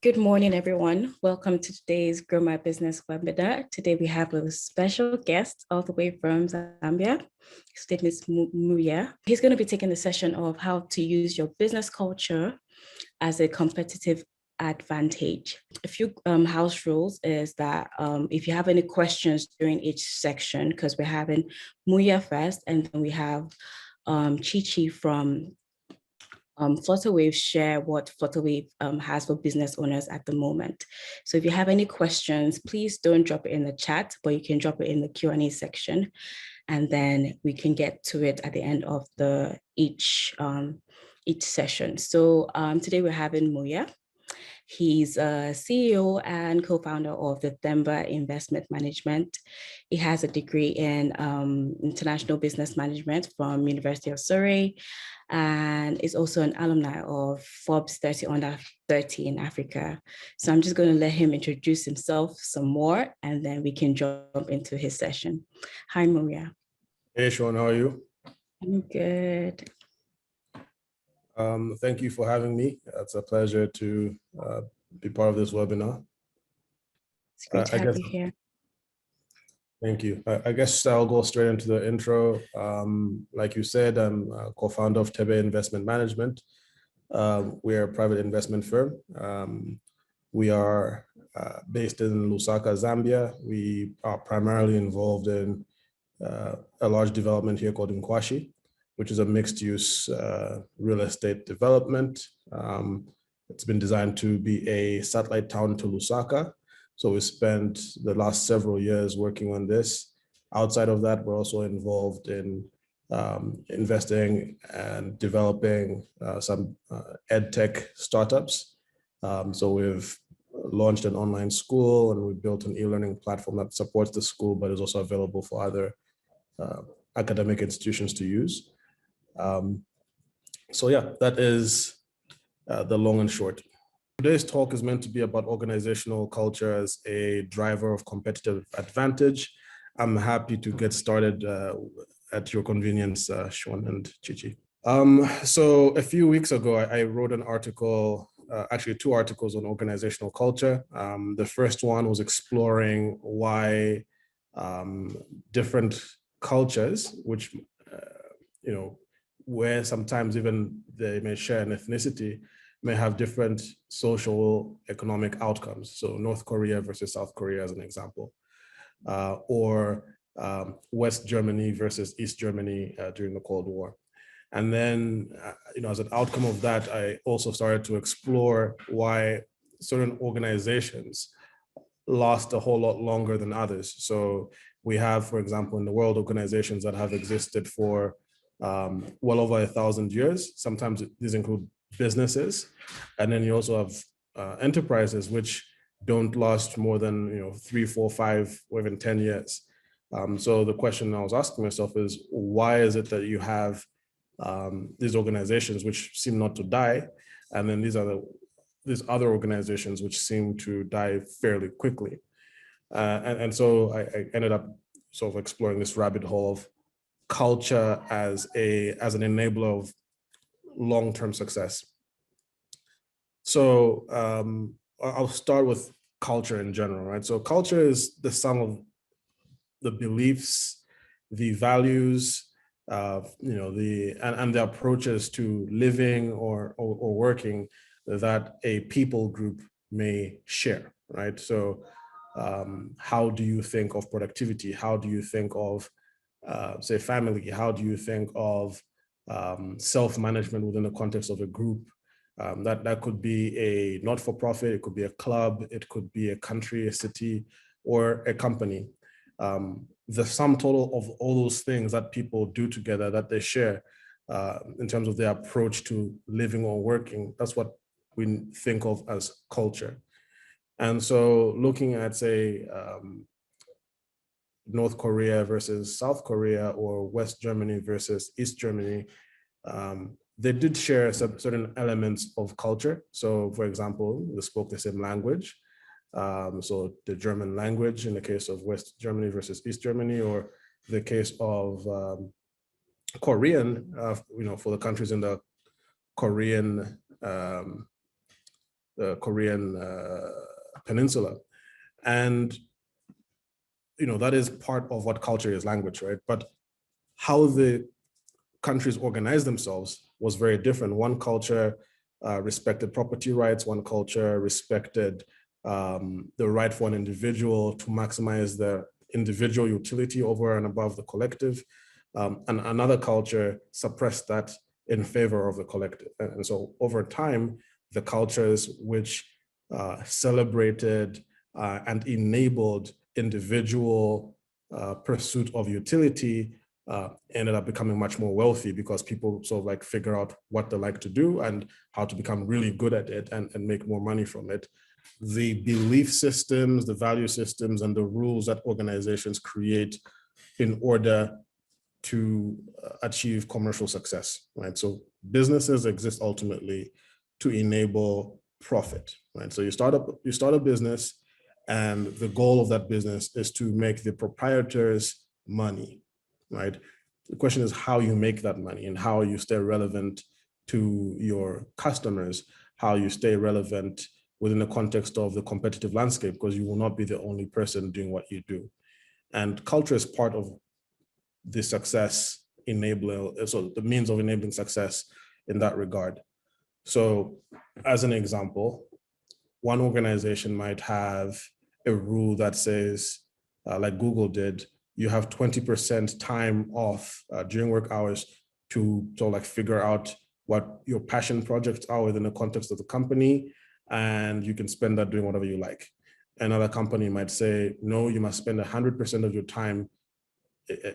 Good morning, everyone. Welcome to today's Grow My Business webinar. Today we have a special guest all the way from Zambia. His name is Mwiya. He's going to be taking the session of how to use your business culture as a competitive advantage. A few house rules is that if you have any questions during each section, because we're having Mwiya first, and then we have Chi from Flutterwave share what Flutterwave has for business owners at the moment. So if you have any questions, please don't drop it in the chat, but you can drop it in the Q&A section, and then we can get to it at the end of each session. So today we're having Mwiya. He's a CEO and co-founder of the Themba Investment Management. He has a degree in international business management from University of Surrey, and is also an alumni of Forbes 30 Under 30 in Africa. So I'm just going to let him introduce himself some more, and then we can jump into his session. Hi, Mwiya. Hey, Sean, how are you? I'm good. Thank you for having me. It's a pleasure to be part of this webinar. It's great to have you here. Thank you. I guess I'll go straight into the intro. Like you said, I'm a co-founder of Themba Investment Management. We're a private investment firm. We are based in Lusaka, Zambia. We are primarily involved in a large development here called Nkwashi, which is a mixed-use real estate development. It's been designed to be a satellite town to Lusaka. So we spent the last several years working on this. Outside of that, we're also involved in investing and developing some ed tech startups. So we've launched an online school, and we built an e-learning platform that supports the school, but is also available for other academic institutions to use. So yeah, that is the long and short. Today's talk is meant to be about organizational culture as a driver of competitive advantage. I'm happy to get started at your convenience, Sean and Chichi. So a few weeks ago, I wrote an article, actually 2 articles on organizational culture. The first one was exploring why different cultures, which where sometimes even they may share an ethnicity, may have different social economic outcomes. So North Korea versus South Korea as an example, or West Germany versus East Germany during the Cold War. And then, as an outcome of that, I also started to explore why certain organizations last a whole lot longer than others. So we have, for example, in the world, organizations that have existed for well over 1,000 years. Sometimes these include businesses, and then you also have enterprises which don't last more than 3, 4, 5, or even 10 years. So the question I was asking myself is, why is it that you have these organizations which seem not to die, and then these other organizations which seem to die fairly quickly? And so I ended up sort of exploring this rabbit hole of culture as an enabler of long-term success. So I'll start with culture in general, right? So culture is the sum of the beliefs, the values, and the approaches to living or working that a people group may share, right? So how do you think of productivity? How do you think of, say, family? How do you think of self-management within the context of a group? That could be a not-for-profit, it could be a club, it could be a country, a city, or a company. The sum total of all those things that people do together, that they share in terms of their approach to living or working, that's what we think of as culture. And so looking at, say, North Korea versus South Korea, or West Germany versus East Germany, they did share certain elements of culture. So for example, they spoke the same language. So the German language in the case of West Germany versus East Germany, or the case of Korean, for the countries in the Korean Korean peninsula. And, that is part of what culture is, language, right? But how the countries organized themselves was very different. One culture respected property rights. One culture respected the right for an individual to maximize their individual utility over and above the collective. And another culture suppressed that in favor of the collective. And so over time, the cultures which celebrated and enabled individual pursuit of utility ended up becoming much more wealthy, because people sort of like figure out what they like to do and how to become really good at it and make more money from it. The belief systems, the value systems, and the rules that organizations create in order to achieve commercial success, right? So businesses exist ultimately to enable profit, right? So you start a business, and the goal of that business is to make the proprietors money, right? The question is how you make that money and how you stay relevant to your customers, how you stay relevant within the context of the competitive landscape, because you will not be the only person doing what you do. And culture is part of the success enabler, so the means of enabling success in that regard. So as an example, one organization might have a rule that says, like Google did, you have 20% time off during work hours to like figure out what your passion projects are within the context of the company, and you can spend that doing whatever you like. Another company might say, no, you must spend 100% of your time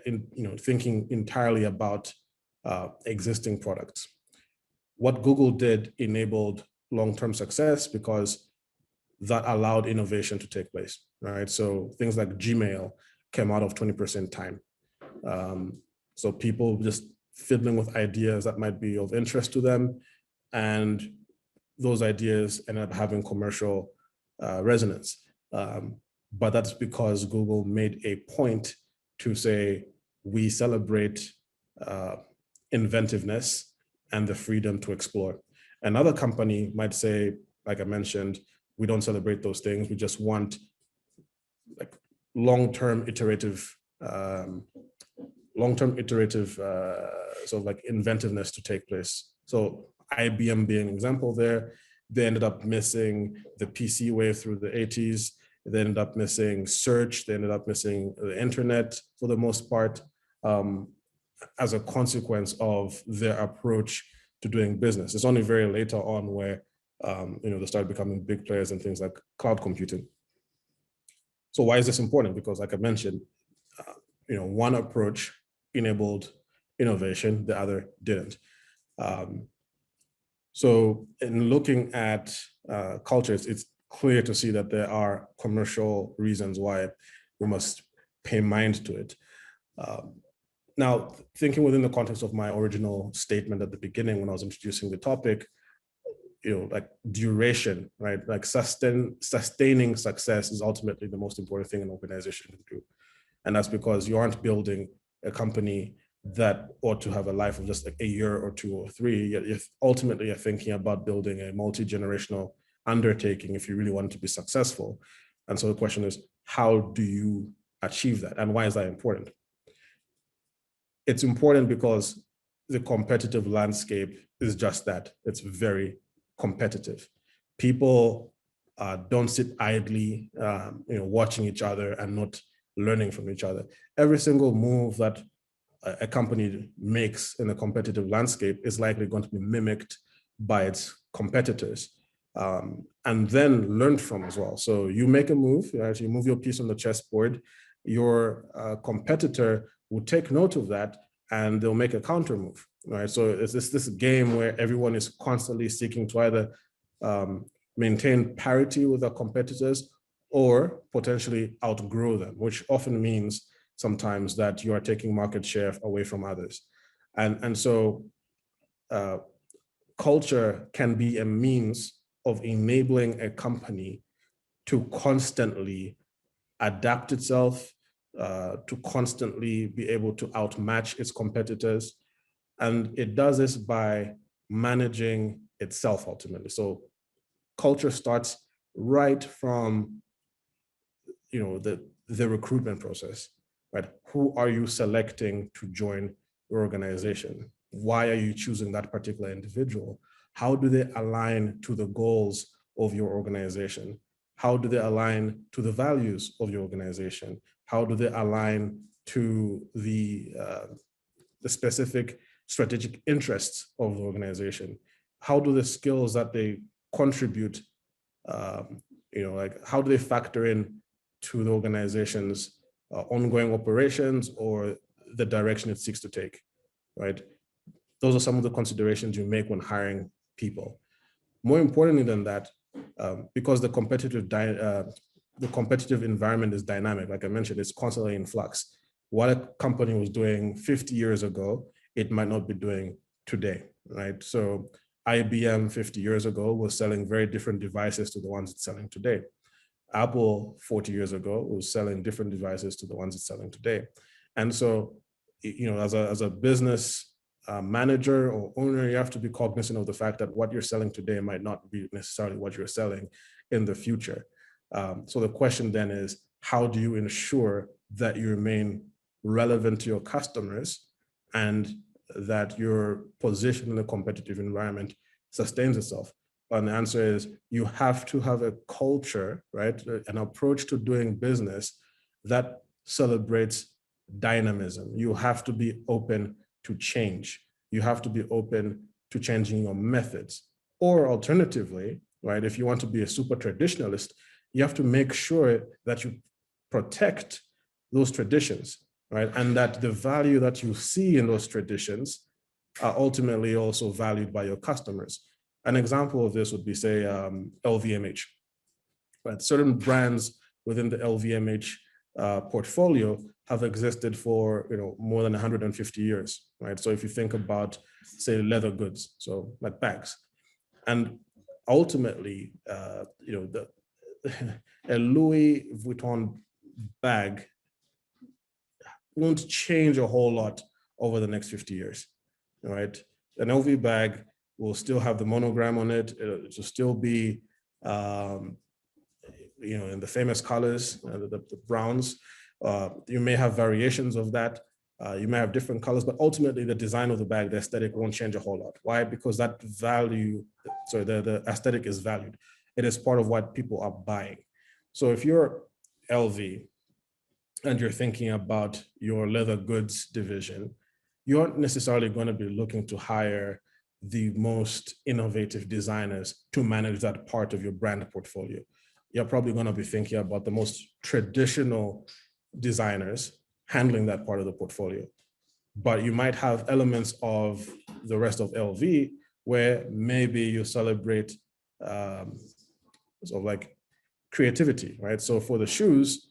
in thinking entirely about existing products. What Google did enabled long-term success because that allowed innovation to take place, right? So things like Gmail came out of 20% time. So people just fiddling with ideas that might be of interest to them, and those ideas ended up having commercial resonance. But that's because Google made a point to say, we celebrate inventiveness and the freedom to explore. Another company might say, like I mentioned, we don't celebrate those things. We just want like long-term iterative sort of like inventiveness to take place. So IBM being an example there, they ended up missing the PC wave through the 80s. They ended up missing search. They ended up missing the internet for the most part, as a consequence of their approach to doing business. It's only very later on where they started becoming big players in things like cloud computing. So why is this important? Because like I mentioned, one approach enabled innovation, the other didn't. So in looking at cultures, it's clear to see that there are commercial reasons why we must pay mind to it. Now, thinking within the context of my original statement at the beginning when I was introducing the topic, like duration, right? Like sustaining success is ultimately the most important thing an organization can do. And that's because you aren't building a company that ought to have a life of just like a year or two or three. If ultimately you're thinking about building a multi-generational undertaking if you really want to be successful. And so the question is, how do you achieve that? And why is that important? It's important because the competitive landscape is just that. It's very competitive. People don't sit idly, watching each other and not learning from each other. Every single move that a company makes in a competitive landscape is likely going to be mimicked by its competitors, and then learned from as well. So you make a move, you move your piece on the chessboard, your competitor will take note of that and they'll make a counter move, right? So it's this game where everyone is constantly seeking to either maintain parity with their competitors or potentially outgrow them, which often means sometimes that you are taking market share away from others. And so culture can be a means of enabling a company to constantly adapt itself, to constantly be able to outmatch its competitors. And it does this by managing itself ultimately. So culture starts right from, the recruitment process, right? Who are you selecting to join your organization? Why are you choosing that particular individual? How do they align to the goals of your organization? How do they align to the values of your organization? How do they align to the specific strategic interests of the organization? How do the skills that they contribute, like how do they factor in to the organization's ongoing operations or the direction it seeks to take, right? Those are some of the considerations you make when hiring people. More importantly than that, because the competitive environment is dynamic, like I mentioned, it's constantly in flux. What a company was doing 50 years ago, it might not be doing today, right? So IBM 50 years ago was selling very different devices to the ones it's selling today. Apple 40 years ago was selling different devices to the ones it's selling today. And so, as a business manager or owner, you have to be cognizant of the fact that what you're selling today might not be necessarily what you're selling in the future. So the question then is, how do you ensure that you remain relevant to your customers and that your position in a competitive environment sustains itself? And the answer is, you have to have a culture, right? An approach to doing business that celebrates dynamism. You have to be open to change. You have to be open to changing your methods. Or alternatively, right, if you want to be a super traditionalist, you have to make sure that you protect those traditions, right? And that the value that you see in those traditions are ultimately also valued by your customers. An example of this would be, say, LVMH, right? Certain brands within the LVMH portfolio have existed for more than 150 years, right? So if you think about, say, leather goods, so like bags, and ultimately, a Louis Vuitton bag won't change a whole lot over the next 50 years, right? An LV bag will still have the monogram on it. It will still be, in the famous colors, the browns. You may have variations of that. You may have different colors, but ultimately the design of the bag, the aesthetic won't change a whole lot. Why? Because that value, so the aesthetic is valued. It is part of what people are buying. So if you're LV and you're thinking about your leather goods division, you aren't necessarily going to be looking to hire the most innovative designers to manage that part of your brand portfolio. You're probably going to be thinking about the most traditional designers handling that part of the portfolio. But you might have elements of the rest of LV where maybe you celebrate sort of like creativity, right? So for the shoes,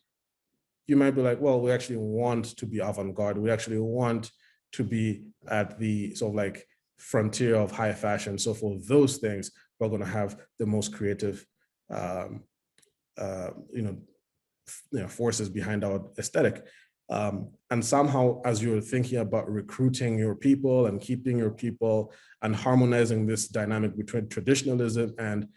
you might be like, well, we actually want to be avant-garde. We actually want to be at the sort of like frontier of high fashion. So for those things, we're going to have the most creative, forces behind our aesthetic. And somehow, as you're thinking about recruiting your people and keeping your people and harmonizing this dynamic between traditionalism and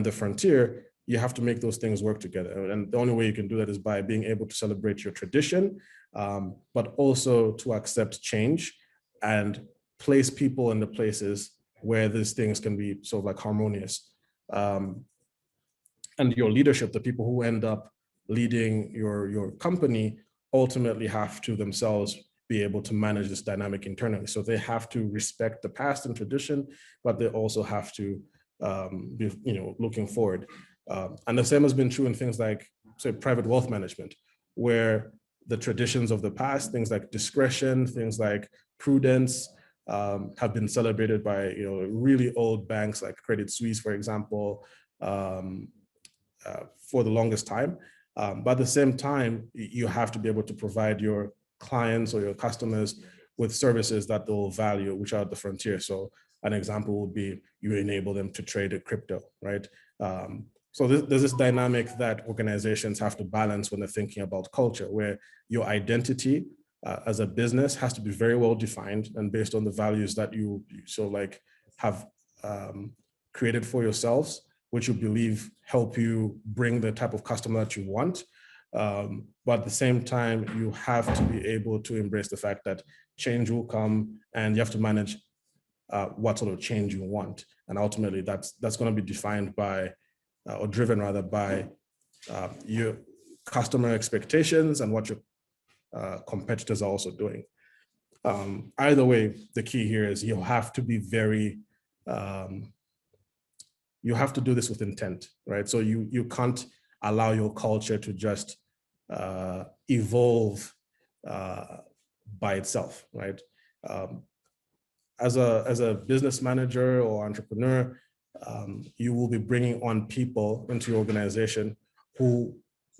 the frontier, you have to make those things work together. And the only way you can do that is by being able to celebrate your tradition, but also to accept change and place people in the places where these things can be sort of like harmonious. And your leadership, the people who end up leading your company, ultimately have to themselves be able to manage this dynamic internally. So they have to respect the past and tradition, but they also have to be looking forward. And the same has been true in things like, say, private wealth management, where the traditions of the past, things like discretion, things like prudence, have been celebrated by really old banks like Credit Suisse, for example, for the longest time. But at the same time, you have to be able to provide your clients or your customers with services that they'll value, which are at the frontier. So an example would be you enable them to trade a crypto, right? So there's this dynamic that organizations have to balance when they're thinking about culture, where your identity as a business has to be very well defined and based on the values that you sort of like have created for yourselves, which you believe help you bring the type of customer that you want. But at the same time, you have to be able to embrace the fact that change will come, and you have to manage what sort of change you want. And ultimately, that's going to be defined by, or driven rather by, your customer expectations and what your competitors are also doing. Either way, the key here is you have to be very, you have to do this with intent, right? So you can't allow your culture to just evolve by itself, right? As a business manager or entrepreneur, you will be bringing on people into your organization who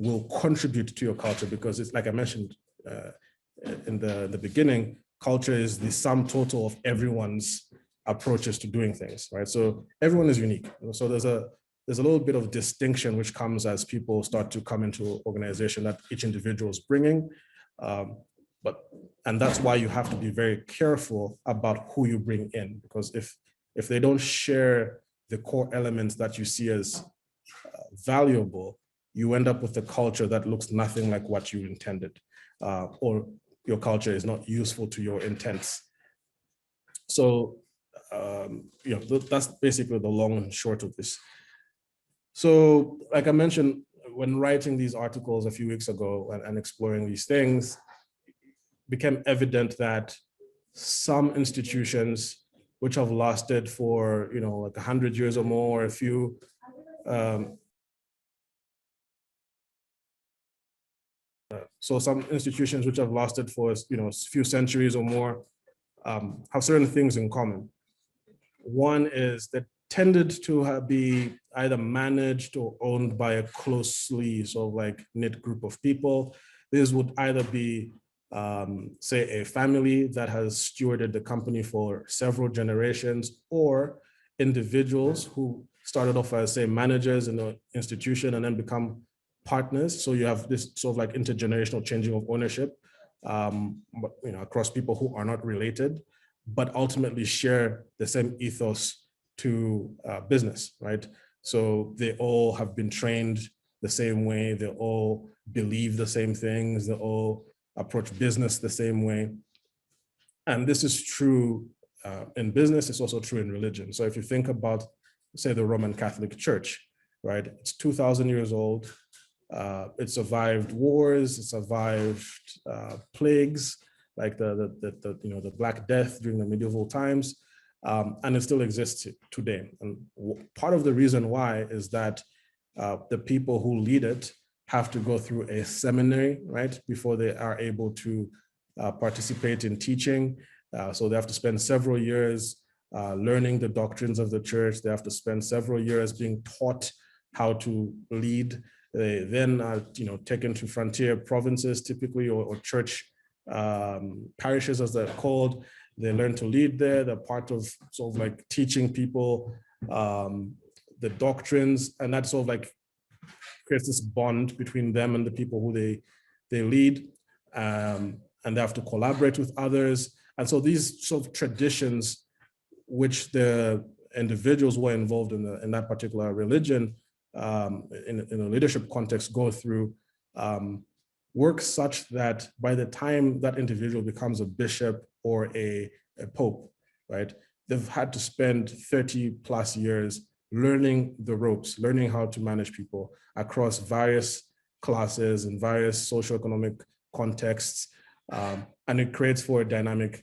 will contribute to your culture, because it's like I mentioned in the beginning, culture is the sum total of everyone's approaches to doing things, right? So everyone is unique. So there's a little bit of distinction which comes as people start to come into organization that each individual is bringing. And that's why you have to be very careful about who you bring in, because if they don't share the core elements that you see as valuable, you end up with a culture that looks nothing like what you intended, or your culture is not useful to your intents. So, that's basically the long and short of this. So, like I mentioned, when writing these articles a few weeks ago and exploring these things, became evident that some institutions which have lasted for, like 100 years or more, or a few, so some institutions which have lasted for, a few centuries or more, have certain things in common. One is that tended to be either managed or owned by a closely sort of like knit group of people. This would either be, say, a family that has stewarded the company for several generations, or individuals who started off as, say, managers in the institution and then become partners. So you have this sort of like intergenerational changing of ownership, across people who are not related, but ultimately share the same ethos to business, right? So they all have been trained the same way, they all believe the same things, they all approach business the same way. And this is true in business, it's also true in religion. So if you think about, say, the Roman Catholic Church, right? It's 2,000 years old. It survived wars, it survived plagues, like the Black Death during the medieval times, and it still exists today. And part of the reason why is that the people who lead it have to go through a seminary, right, before they are able to participate in teaching. So they have to spend several years learning the doctrines of the church. They have to spend several years being taught how to lead. They then are, taken to frontier provinces, typically, or church parishes, as they're called. They learn to lead there. They're part of sort of like teaching people the doctrines, and that sort of like creates this bond between them and the people who they lead, and they have to collaborate with others. And so these sort of traditions, which the individuals were involved in that particular religion, in a leadership context, go through, work such that by the time that individual becomes a bishop or a pope, right, they've had to spend 30 plus years learning the ropes, learning how to manage people across various classes and various socioeconomic contexts. And it creates for a dynamic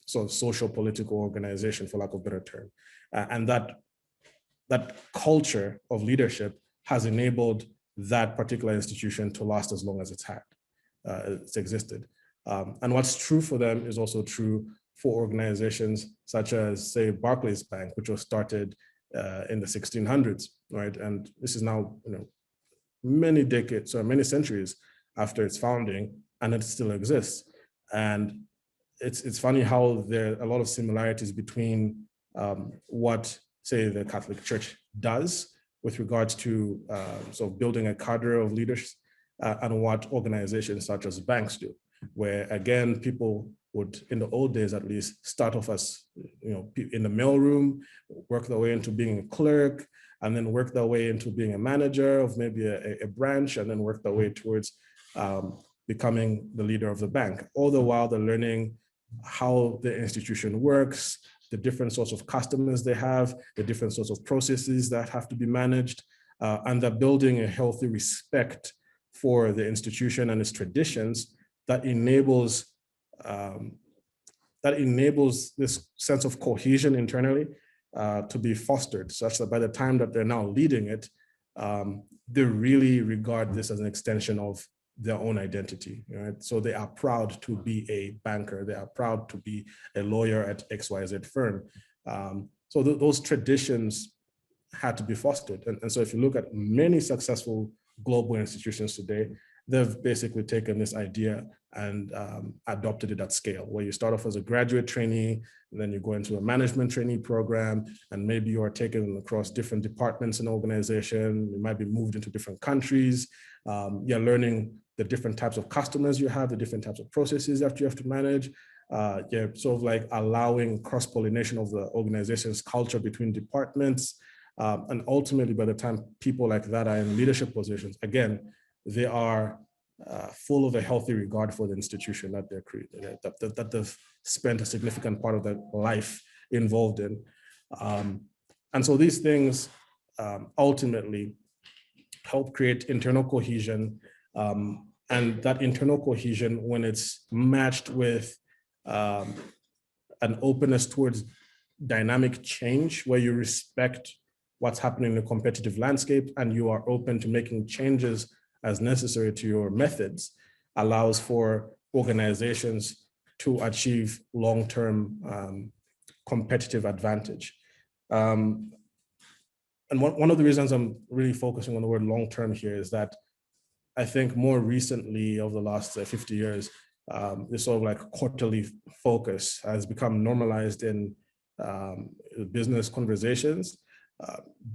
sort of social political organization, for lack of a better term. And that culture of leadership has enabled that particular institution to last as long as it's existed. And what's true for them is also true for organizations such as, say, Barclays Bank, which was started in the 1600s, right? And this is now, many decades or many centuries after its founding, and it still exists. And it's funny how there are a lot of similarities between what, say, the Catholic Church does with regards to sort of building a cadre of leaders, and what organizations such as banks do, where, again, people would, in the old days at least, start off as, in the mailroom, work their way into being a clerk, and then work their way into being a manager of maybe a branch, and then work their way towards becoming the leader of the bank. All the while they're learning how the institution works, the different sorts of customers they have, the different sorts of processes that have to be managed, and they're building a healthy respect for the institution and its traditions that enables this sense of cohesion internally to be fostered, such that by the time that they're now leading it, they really regard this as an extension of their own identity, right? So they are proud to be a banker. They are proud to be a lawyer at XYZ firm. So those traditions had to be fostered. And so if you look at many successful global institutions today, they've basically taken this idea and adopted it at scale, where you start off as a graduate trainee, and then you go into a management trainee program, and maybe you are taken across different departments in the organization. You might be moved into different countries. You're learning the different types of customers you have, the different types of processes that you have to manage. You're sort of like allowing cross-pollination of the organization's culture between departments. And ultimately, by the time people like that are in leadership positions, again, they are full of a healthy regard for the institution that they're creating, that they've spent a significant part of their life involved in. And so these things ultimately help create internal cohesion. And that internal cohesion, when it's matched with an openness towards dynamic change, where you respect what's happening in the competitive landscape and you are open to making changes as necessary to your methods, allows for organizations to achieve long-term competitive advantage. And one of the reasons I'm really focusing on the word long-term here is that I think more recently, over the last 50 years, this sort of like quarterly focus has become normalized in business conversations.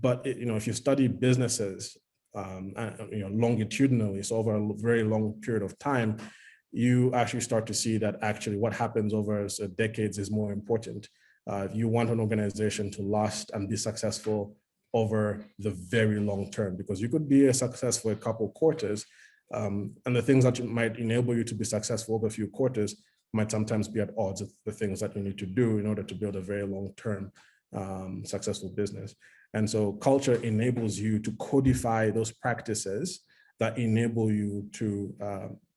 But if you study businesses longitudinally, so over a very long period of time, you actually start to see that actually what happens over decades is more important. You want an organization to last and be successful over the very long term, because you could be a success for a couple quarters, and the things that might enable you to be successful over a few quarters might sometimes be at odds with the things that you need to do in order to build a very long-term successful business. And so culture enables you to codify those practices that enable you to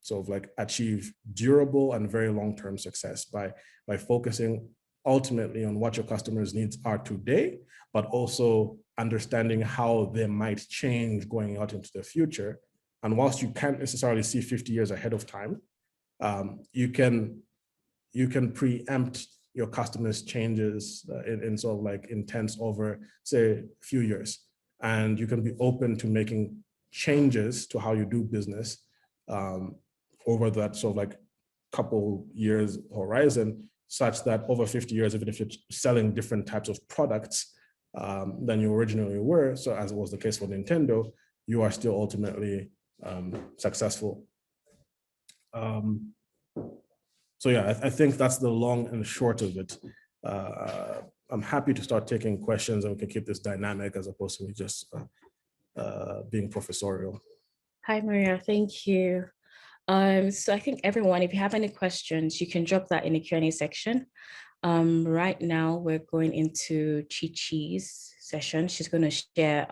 sort of like achieve durable and very long-term success by focusing ultimately on what your customers' needs are today, but also understanding how they might change going out into the future. And whilst you can't necessarily see 50 years ahead of time, you can preempt your customers' changes in sort of like intents over, say, a few years. And you can be open to making changes to how you do business over that sort of like couple years horizon, such that over 50 years, even if you're selling different types of products than you originally were, so as it was the case for Nintendo, you are still ultimately successful. So yeah, I think that's the long and short of it. I'm happy to start taking questions, and we can keep this dynamic as opposed to me just being professorial. Hi, Mwiya, thank you. So I think everyone, if you have any questions, you can drop that in the Q&A section. Right now, we're going into Chi-Chi's session. She's going to share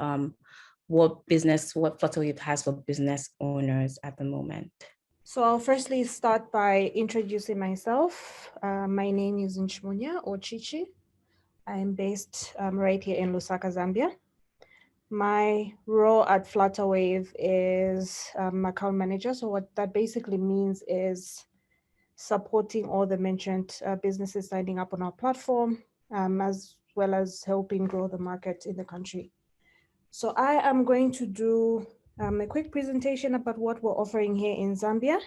what Flutterwave has for business owners at the moment. So I'll firstly start by introducing myself. My name is Mwiya or Chi-Chi. I'm based right here in Lusaka, Zambia. My role at Flutterwave is account manager. So what that basically means is supporting all the mentioned businesses signing up on our platform, as well as helping grow the market in the country. So I am going to do a quick presentation about what we're offering here in Zambia,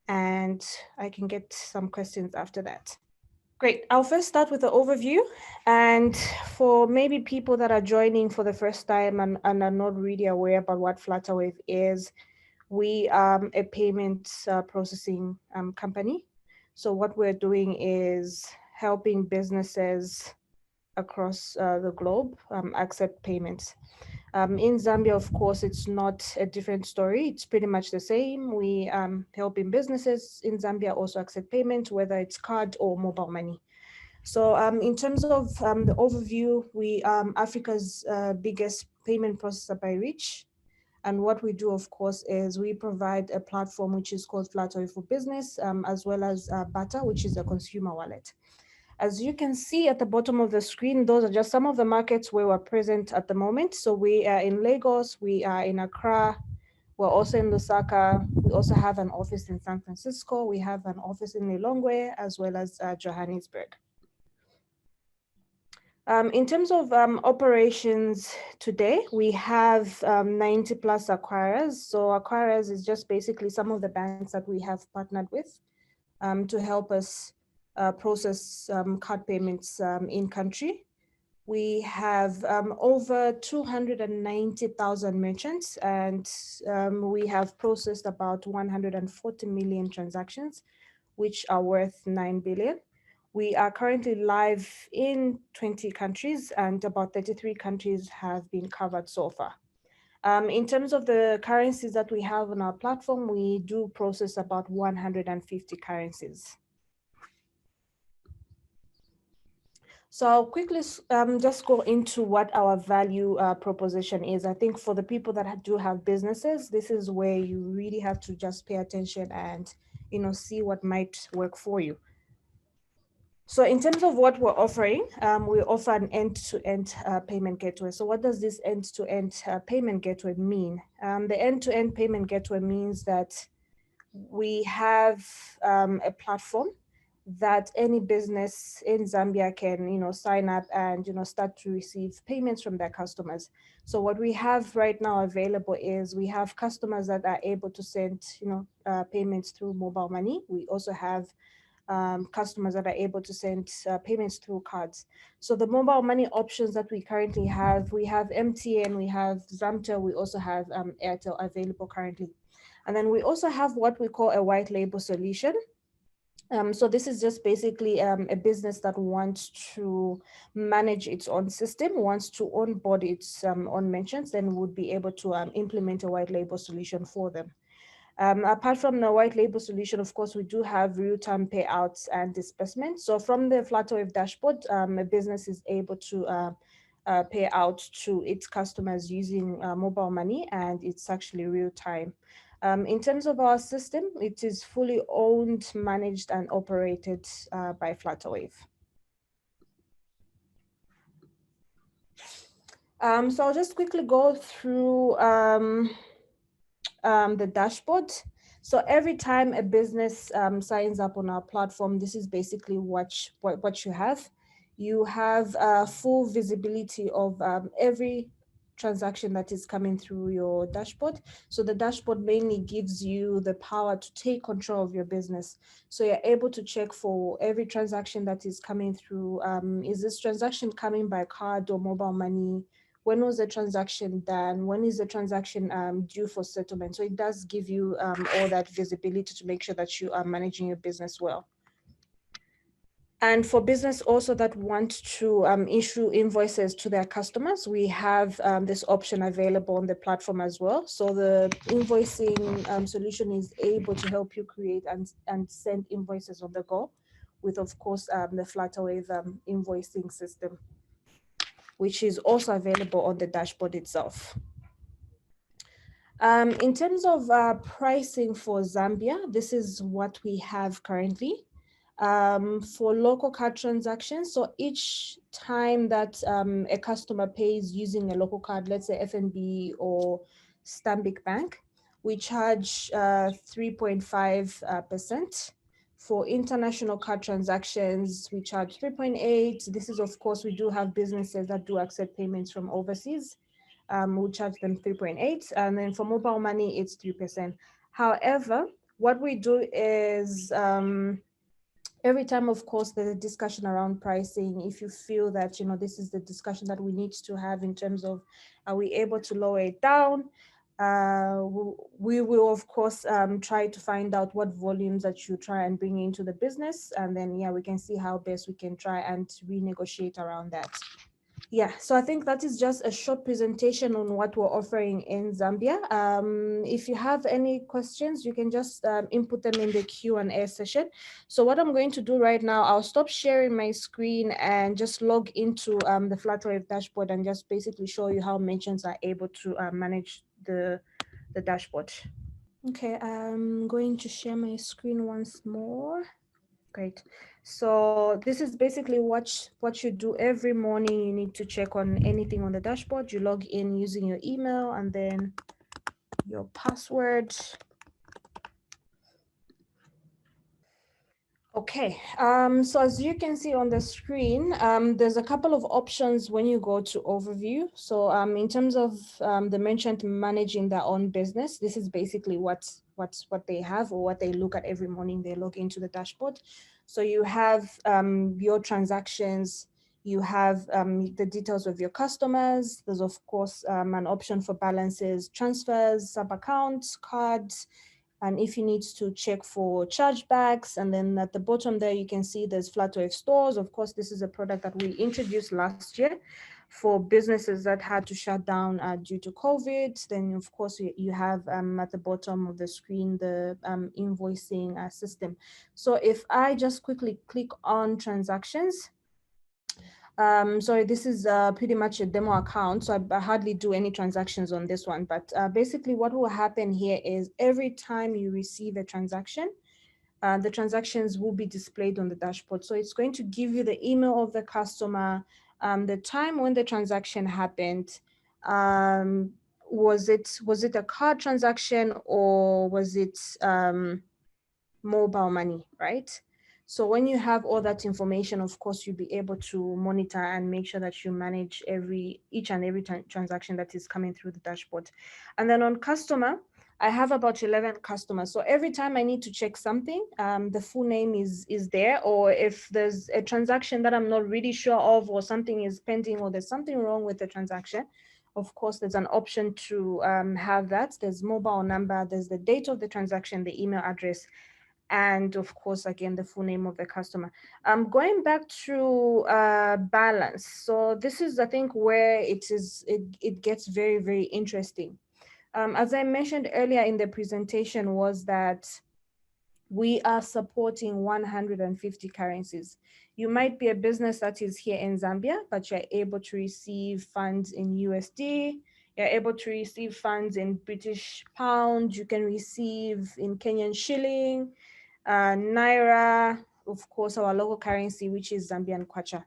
and I can get some questions after that. Great, I'll first start with the overview. And for maybe people that are joining for the first time and are not really aware about what Flutterwave is, we are a payment processing company. So what we're doing is helping businesses across the globe accept payments. In Zambia, of course, it's not a different story. It's pretty much the same. We helping businesses in Zambia also accept payment, whether it's card or mobile money. So in terms of the overview, we Africa's biggest payment processor by reach. And what we do, of course, is we provide a platform which is called Flutterwave for Business, as well as Bata, which is a consumer wallet. As you can see at the bottom of the screen, those are just some of the markets where we're present at the moment. So we are in Lagos, we are in Accra, we're also in Lusaka. We also have an office in San Francisco. We have an office in Lilongwe, as well as Johannesburg. In terms of operations today, we have 90 plus acquirers. So acquirers is just basically some of the banks that we have partnered with to help us process card payments in country. We have over 290,000 merchants, and we have processed about 140 million transactions, which are worth 9 billion. We are currently live in 20 countries, and about 33 countries have been covered so far. In terms of the currencies that we have on our platform, we do process about 150 currencies. So I'll quickly just go into what our value proposition is. I think for the people that do have businesses, this is where you really have to just pay attention and see what might work for you. So in terms of what we're offering, we offer an end-to-end payment gateway. So what does this end-to-end payment gateway mean? The end-to-end payment gateway means that we have a platform that any business in Zambia can, sign up and, start to receive payments from their customers. So what we have right now available is we have customers that are able to send, payments through mobile money. We also have customers that are able to send payments through cards. So the mobile money options that we currently have, we have MTN, we have Zamtel, we also have Airtel available currently. And then we also have what we call a white label solution. So this is just basically a business that wants to manage its own system, wants to onboard its own merchants, then would be able to implement a white label solution for them. Apart from the white label solution, of course, we do have real-time payouts and disbursements. So from the Flutterwave dashboard, a business is able to pay out to its customers using mobile money, and it's actually real-time. In terms of our system, it is fully owned, managed, and operated by Flutterwave. So I'll just quickly go through the dashboard. So every time a business signs up on our platform, this is basically what you have. You have full visibility of every transaction that is coming through your dashboard. So the dashboard mainly gives you the power to take control of your business. So you're able to check for every transaction that is coming through. Is this transaction coming by card or mobile money? When was the transaction done? When is the transaction due for settlement? So it does give you all that visibility to make sure that you are managing your business well. And for business also that want to issue invoices to their customers, we have this option available on the platform as well. So the invoicing solution is able to help you create and send invoices on the go with, of course, the Flutterwave invoicing system, which is also available on the dashboard itself. In terms of pricing for Zambia, this is what we have currently. For local card transactions, so each time that a customer pays using a local card, let's say FNB or Stanbic Bank, we charge 3.5%. For international card transactions, we charge 3.8%. This is, of course, we do have businesses that do accept payments from overseas. We charge them 3.8%. And then for mobile money, it's 3%. However, what we do is every time, of course, there's a discussion around pricing. If you feel that, this is the discussion that we need to have in terms of, are we able to lower it down? we will of course try to find out what volumes that you try and bring into the business, and then yeah, we can see how best we can try and renegotiate around that. Yeah, so I think that is just a short presentation on what we're offering in Zambia. If you have any questions, you can just input them in the Q&A session. So what I'm going to do right now, I'll stop sharing my screen and just log into the Flutterwave dashboard and just basically show you how merchants are able to manage the dashboard. Okay, I'm going to share my screen once more. Great. So this is basically what you do every morning. You need to check on anything on the dashboard. You log in using your email and then your password. Okay, so as you can see on the screen, there's a couple of options when you go to overview. So in terms of the merchant managing their own business, this is basically what they have or what they look at every morning. They log into the dashboard. So you have your transactions, you have the details of your customers. There's of course an option for balances, transfers, sub accounts, cards, and if you need to check for chargebacks. And then at the bottom there, you can see there's Flutterwave stores. Of course, this is a product that we introduced last year for businesses that had to shut down due to COVID. Then of course, you have at the bottom of the screen, the invoicing system. So if I just quickly click on transactions, sorry, this is pretty much a demo account, so I hardly do any transactions on this one. But basically what will happen here is every time you receive a transaction, the transactions will be displayed on the dashboard. So it's going to give you the email of the customer, the time when the transaction happened, was it a card transaction or was it mobile money, right? So when you have all that information, of course, you'll be able to monitor and make sure that you manage each and every transaction that is coming through the dashboard. And then on customer, I have about 11 customers. So every time I need to check something, the full name is there, or if there's a transaction that I'm not really sure of, or something is pending, or there's something wrong with the transaction, of course, there's an option to have that. There's mobile number, there's the date of the transaction, the email address, and of course, again, the full name of the customer. Going back to balance. So this is, I think, where it gets very, very interesting. As I mentioned earlier in the presentation, was that we are supporting 150 currencies. You might be a business that is here in Zambia, but you're able to receive funds in USD. You're able to receive funds in British pound. You can receive in Kenyan shilling, Naira, of course, our local currency, which is Zambian kwacha,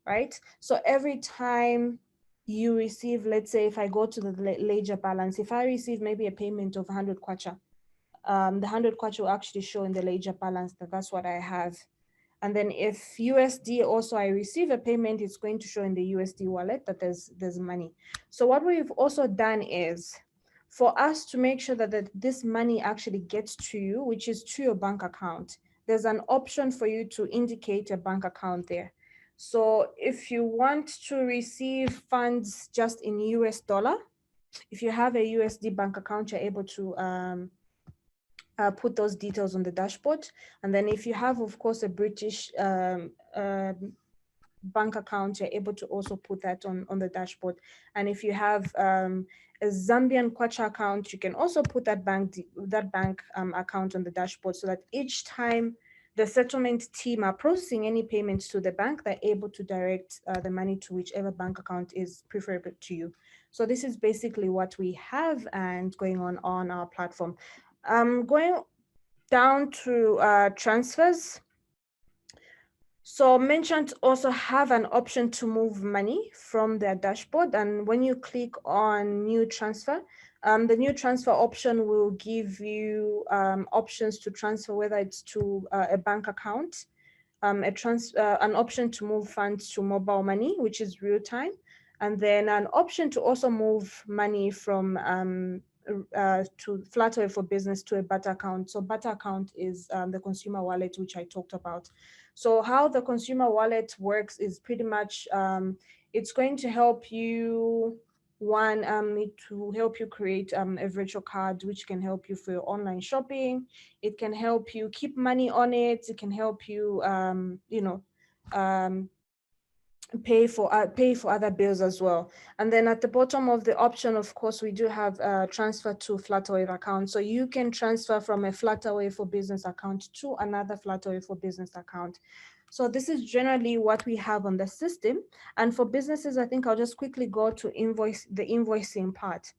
right? So every time you receive, let's say if I go to the ledger balance, if I receive maybe a payment of 100 kwacha, the 100 kwacha will actually show in the ledger balance that's what I have. And then if USD also I receive a payment, it's going to show in the USD wallet that there's money. So what we've also done is, for us to make sure that this money actually gets to you, which is to your bank account, there's an option for you to indicate a bank account there. So if you want to receive funds just in US dollar, if you have a USD bank account, you're able to put those details on the dashboard. And then if you have, of course, a British bank account, you're able to also put that on the dashboard. And if you have a Zambian kwacha account, you can also put that bank account on the dashboard, so that each time the settlement team are processing any payments to the bank, they're able to direct the money to whichever bank account is preferable to you. So this is basically what we have and going on our platform. Going down to transfers. So merchants also have an option to move money from their dashboard. And when you click on new transfer, the new transfer option will give you options to transfer, whether it's to a bank account, an option to move funds to mobile money, which is real time, and then an option to also move money from to Flutterwave for Business to a Butter account. So Butter account is the consumer wallet, which I talked about. So how the consumer wallet works is pretty much, it's going to help you One, to help you create a virtual card, which can help you for your online shopping. It can help you keep money on it. It can help you, pay for other bills as well. And then at the bottom of the option, of course, we do have transfer to Flutterwave account. So you can transfer from a Flutterwave for Business account to another Flutterwave for Business account. So this is generally what we have on the system. And for businesses, I think I'll just quickly go to the invoicing part.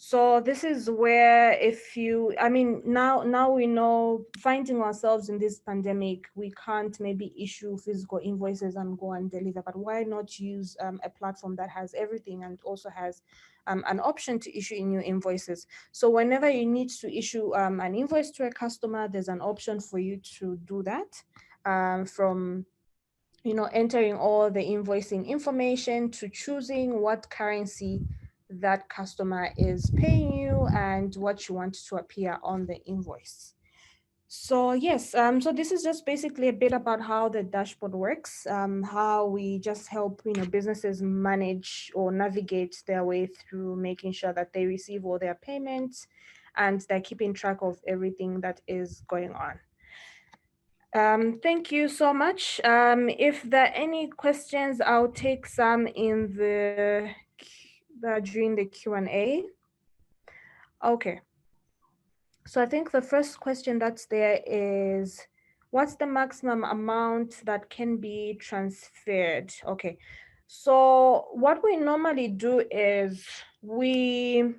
So this is where, if you, I mean, now we know, finding ourselves in this pandemic, we can't maybe issue physical invoices and go and deliver, but why not use a platform that has everything and also has an option to issue in your invoices. So whenever you need to issue an invoice to a customer, there's an option for you to do that from entering all the invoicing information to choosing what currency that customer is paying you and what you want to appear on the invoice. So yes, so this is just basically a bit about how the dashboard works, how we just help businesses manage or navigate their way through making sure that they receive all their payments and they're keeping track of everything that is going on. Thank you so much. If there are any questions, I'll take some in during the Q&A. Okay. So I think the first question that's there is, what's the maximum amount that can be transferred? Okay. So what we normally do is we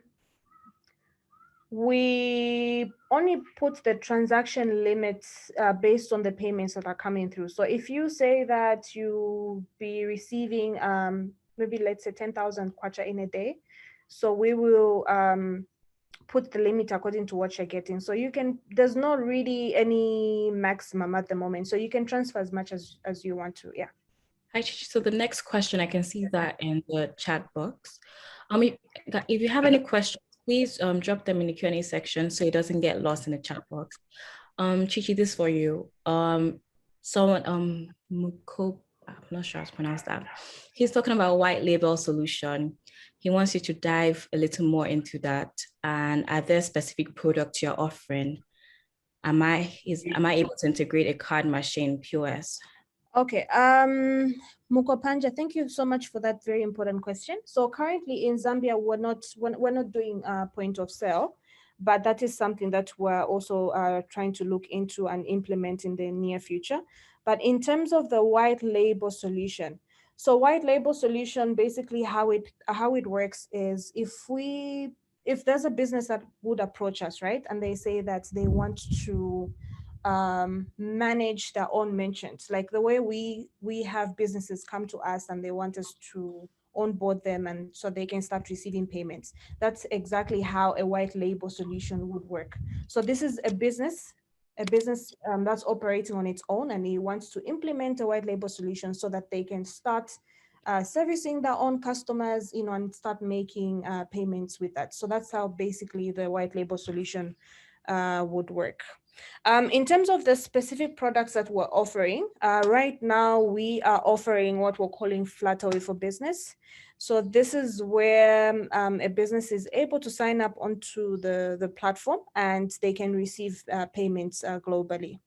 only put the transaction limits based on the payments that are coming through. So if you say that you be receiving maybe let's say 10,000 kwacha in a day, so we will put the limit according to what you're getting. So there's not really any maximum at the moment. So you can transfer as much as you want to, yeah. Hi, Chichi. So the next question, I can see that in the chat box. If you have any questions, please drop them in the Q&A section so it doesn't get lost in the chat box. Chichi, this for you. Someone, Muko, I'm not sure how to pronounce that. He's talking about white label solution. He wants you to dive a little more into that. And are there specific products you're offering? Am I able to integrate a card machine POS? Okay, Mukopanja, thank you so much for that very important question. So currently in Zambia, we're not doing point of sale, but that is something that we're also trying to look into and implement in the near future. But in terms of the white label solution, so white label solution, basically how it works is if there's a business that would approach us, right, and they say that they want to manage their own merchants, like the way we have businesses come to us and they want us to onboard them and so they can start receiving payments. That's exactly how a white label solution would work. So this is a business that's operating on its own, and he wants to implement a white label solution so that they can start servicing their own customers, and start making payments with that. So that's how basically the white label solution would work. In terms of the specific products that we're offering, right now we are offering what we're calling Flutterwave for Business. So this is where a business is able to sign up onto the platform and they can receive payments globally.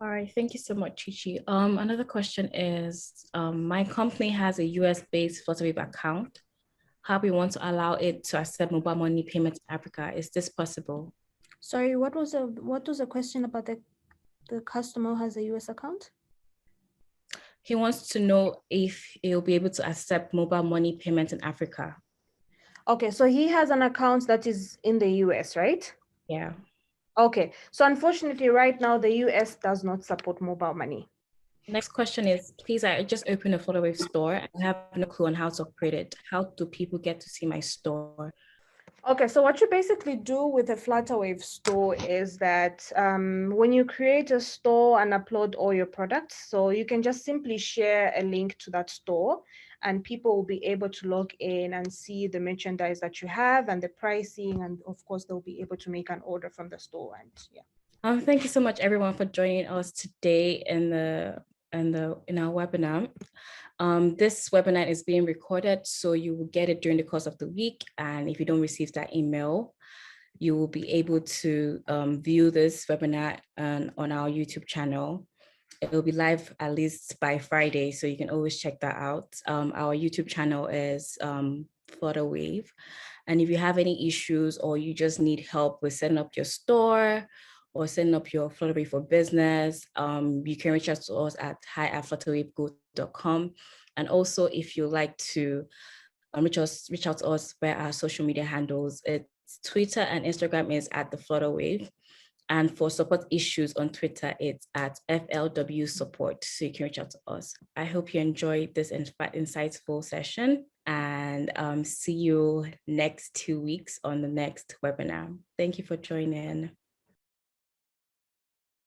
All right, thank you so much, Chichi. Another question is, my company has a US-based Flutterwave account. How we want to allow it to accept mobile money payments in Africa? Is this possible? Sorry, what was the question about the customer who has a US account? He wants to know if he'll be able to accept mobile money payments in Africa. Okay, so he has an account that is in the US, right? Yeah. Okay, so unfortunately right now the US does not support mobile money. Next question is, please, I just opened a Flutterwave store. I have no clue on how to operate it. How do people get to see my store? Okay, so what you basically do with a Flutterwave store is that when you create a store and upload all your products, so you can just simply share a link to that store and people will be able to log in and see the merchandise that you have and the pricing, and of course they'll be able to make an order from the store. And yeah. Thank you so much, everyone, for joining us today in the in our webinar. This webinar is being recorded, so you will get it during the course of the week. And if you don't receive that email, you will be able to view this webinar on our YouTube channel. It will be live at least by Friday, so you can always check that out. Our YouTube channel is Flutterwave. And if you have any issues or you just need help with setting up your store or setting up your Flutterwave for business, you can reach out to us at hi@flutterwavego.com. And also, if you like to reach out to us via our social media handles, it's Twitter and Instagram is at the Flutterwave. And for support issues on Twitter, it's at FLW support. So you can reach out to us. I hope you enjoyed this insightful session, and see you next 2 weeks on the next webinar. Thank you for joining.